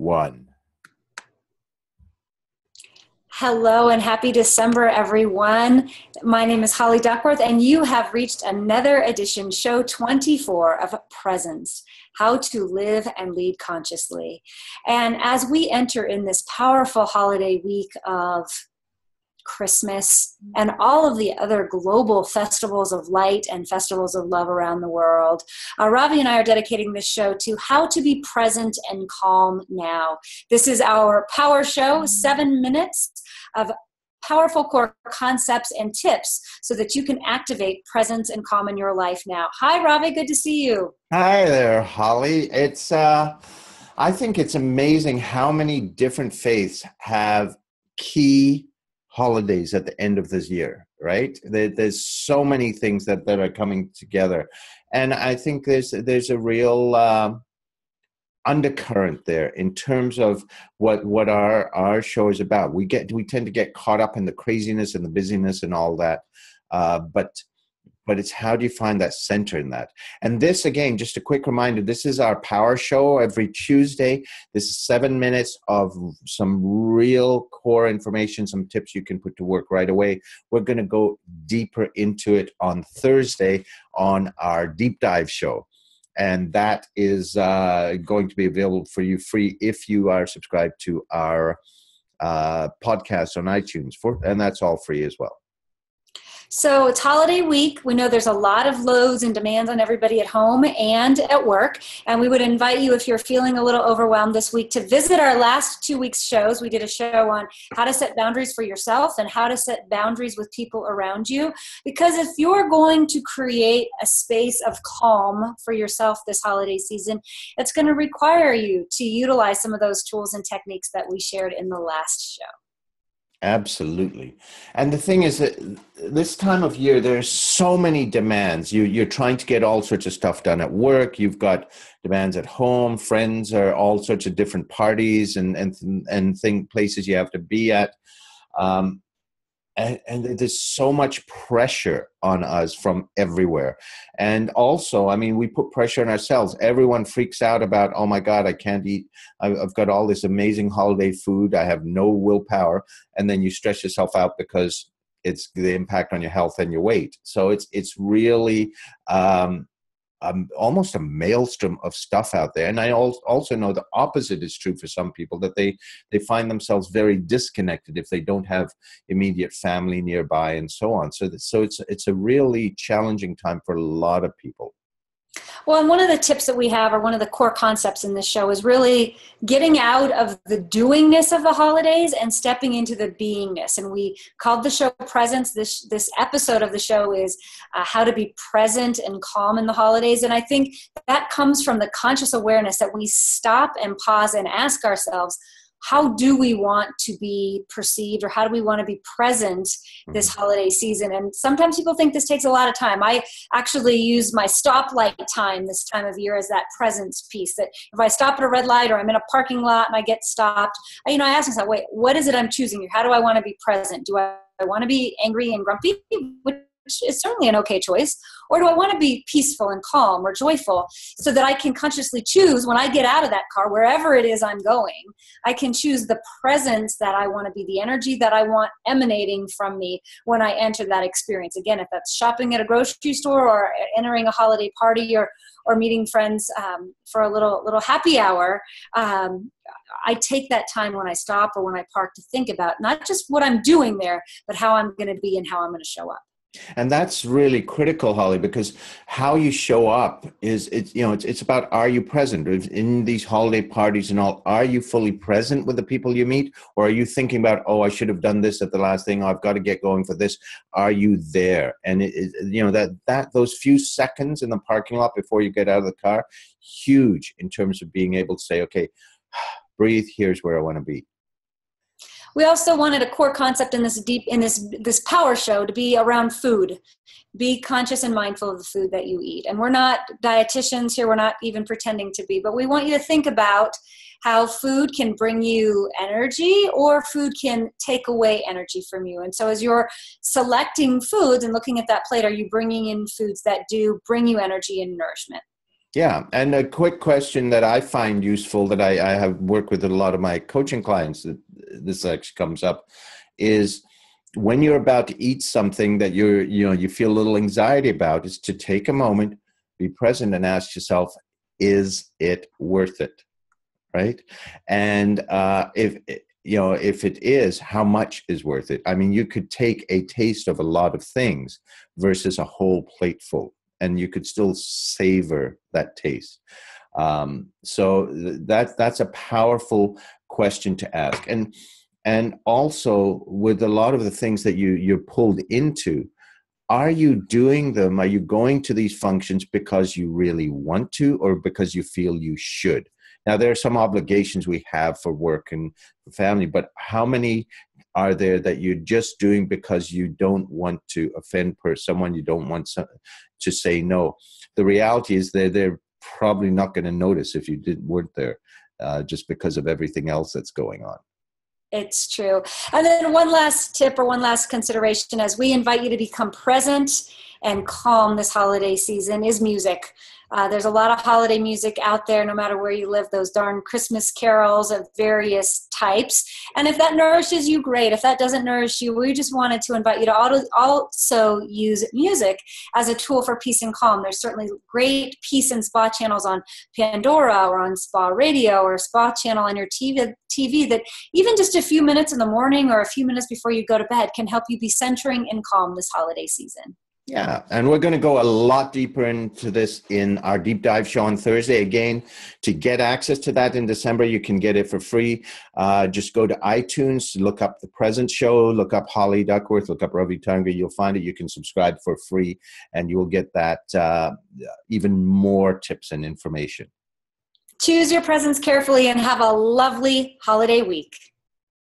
one. Hello and happy December, everyone. My name is Holly Duckworth, and you have reached another edition, Show 24 of Presence, How to Live and Lead Consciously. And as we enter in this powerful holiday week of Christmas and all of the other global festivals of light and festivals of love around the world, Ravi and I are dedicating this show to how to be present and calm now. This is our power show, 7 minutes of powerful core concepts and tips so that you can activate presence and calm in your life now. Hi, Ravi. Good to see you. Hi there, Holly. I think it's amazing how many different faiths have key holidays at the end of this year, right? There's so many things that are coming together. And I think there's a real undercurrent there in terms of what our show is about. We tend to get caught up in the craziness and the busyness and all that, but it's how do you find that center in that? And this, again, just a quick reminder, this is our power show every Tuesday. This is 7 minutes of some real core information, some tips you can put to work right away. We're going to go deeper into it on Thursday on our deep dive show. And that is going to be available for you free if you are subscribed to our podcast on iTunes. And that's all free as well. So it's holiday week. We know there's a lot of loads and demands on everybody at home and at work. And we would invite you, if you're feeling a little overwhelmed this week, to visit our last 2 weeks' shows. We did a show on how to set boundaries for yourself and how to set boundaries with people around you. Because if you're going to create a space of calm for yourself this holiday season, it's going to require you to utilize some of those tools and techniques that we shared in the last show. Absolutely. And the thing is that this time of year, there's so many demands. You're trying to get all sorts of stuff done at work. You've got demands at home. Friends are all sorts of different parties and places you have to be at. And there's so much pressure on us from everywhere. And also, I mean, we put pressure on ourselves. Everyone freaks out about, oh my God, I can't eat. I've got all this amazing holiday food. I have no willpower. And then you stress yourself out because it's the impact on your health and your weight. So it's really almost a maelstrom of stuff out there. And I also know the opposite is true for some people, that they find themselves very disconnected if they don't have immediate family nearby and so on. So it's a really challenging time for a lot of people. Well, and one of the tips that we have, or one of the core concepts in this show, is really getting out of the doingness of the holidays and stepping into the beingness. And we called the show Presence. This episode of the show is how to be present and calm in the holidays. And I think that comes from the conscious awareness that we stop and pause and ask ourselves, how do we want to be perceived, or how do we want to be present this holiday season? And sometimes people think this takes a lot of time. I actually use my stoplight time this time of year as that presence piece, that if I stop at a red light or I'm in a parking lot and I get stopped, I ask myself, wait, what is it I'm choosing here? How do I want to be present? Do I want to be angry and grumpy, which is certainly an okay choice, or do I want to be peaceful and calm or joyful, so that I can consciously choose when I get out of that car, wherever it is I'm going, I can choose the presence that I want to be, the energy that I want emanating from me when I enter that experience. Again, if that's shopping at a grocery store or entering a holiday party or meeting friends for a little happy hour, I take that time when I stop or when I park to think about not just what I'm doing there, but how I'm going to be and how I'm going to show up. And that's really critical, Holly, because how you show up it's about, are you present in these holiday parties and all? Are you fully present with the people you meet, or are you thinking about, oh, I should have done this at the last thing, I've got to get going for this? Are you there? And those few seconds in the parking lot before you get out of the car, huge in terms of being able to say, okay, breathe, here's where I want to be. We also wanted a core concept in this power show to be around food. Be conscious and mindful of the food that you eat. And we're not dietitians here. We're not even pretending to be. But we want you to think about how food can bring you energy or food can take away energy from you. And so as you're selecting foods and looking at that plate, are you bringing in foods that do bring you energy and nourishment? Yeah. And a quick question that I find useful that I have worked with a lot of my coaching clients, that this actually comes up, is when you're about to eat something that you feel a little anxiety about, is to take a moment, be present, and ask yourself, is it worth it? Right? And if it is, how much is worth it? I mean, you could take a taste of a lot of things versus a whole plateful, and you could still savor that taste. So that's a powerful question to ask. And also, with a lot of the things that you're pulled into, are you doing them? Are you going to these functions because you really want to, or because you feel you should? Now, there are some obligations we have for work and for family, but how many are there that you're just doing because you don't want to offend someone, you don't want to say no? The reality is they're probably not going to notice if you weren't there, just because of everything else that's going on. It's true. And then one last tip or one last consideration as we invite you to become present and calm this holiday season is music. There's a lot of holiday music out there, no matter where you live, those darn Christmas carols of various types. And if that nourishes you, great. If that doesn't nourish you, we just wanted to invite you to also use music as a tool for peace and calm. There's certainly great peace and spa channels on Pandora or on Spa Radio or Spa Channel on your TV that even just a few minutes in the morning or a few minutes before you go to bed can help you be centering and calm this holiday season. Yeah, and we're going to go a lot deeper into this in our deep dive show on Thursday. Again, to get access to that in December, you can get it for free. Just go to iTunes, look up The Present Show, look up Holly Duckworth, look up Ravi Tangri. You'll find it. You can subscribe for free, and you will get that even more tips and information. Choose your presents carefully and have a lovely holiday week.